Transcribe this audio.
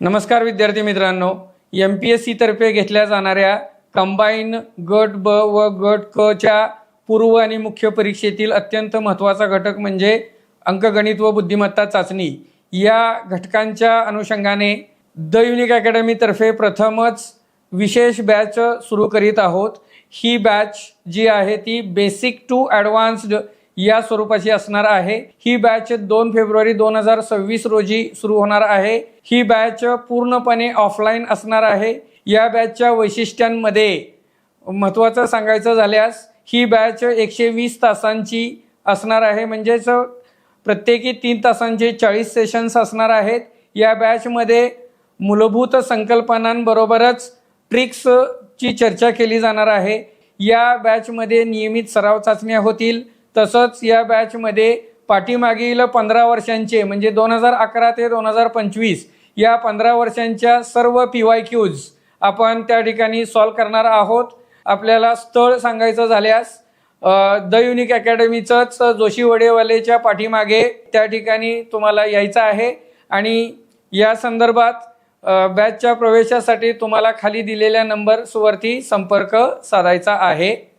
नमस्कार विद्यार्थी मित्रांनो, MPSC तर्फे घेतल्या जाणाऱ्या कंबाईन गट ब व गट क च्या पूर्व आणि मुख्य परीक्षेतील अत्यंत महत्त्वाचा घटक म्हणजे अंकगणित व बुद्धिमत्ता चाचणी। या घटकांच्या अनुषंगाने द युनिक अकॅडमी तर्फे प्रथमच विशेष बॅच सुरू करीत आहोत। ही बॅच जी आहे ती बेसिक टू ॲडव्हान्स्ड या स्वरूपाची असणार आहे। ही बॅच 2 फेब्रुवारी 2026 रोजी सुरू होणार आहे। ही बॅच पूर्णपणे ऑफलाईन असणार आहे। या बॅचच्या वैशिष्ट्यांमध्ये महत्त्वाचं सांगायचं झाल्यास ही बॅच 120 तासांची असणार आहे, म्हणजेच प्रत्येकी 3 तासांचे 40 सेशन्स असणार आहेत। या बॅचमध्ये मूलभूत संकल्पनांबरोबरच ट्रिक्सची चर्चा केली जाणार आहे। या बॅचमध्ये नियमित सराव चाचण्या होतील। तसंच या बॅचमध्ये पाठीमागील 15 वर्षांचे म्हणजे 2011 ते 2025 या 15 वर्षांच्या सर्व PYQs आपण त्या ठिकाणी सॉल्व करणार आहोत। आपल्याला स्थळ सांगायचं झाल्यास द युनिक अकॅडमीचंच जोशी वडेवालेच्या पाठीमागे त्या ठिकाणी तुम्हाला यायचं आहे आणि या संदर्भात बॅचच्या प्रवेशासाठी तुम्हाला खाली दिलेल्या नंबर्सवरती संपर्क साधायचा आहे।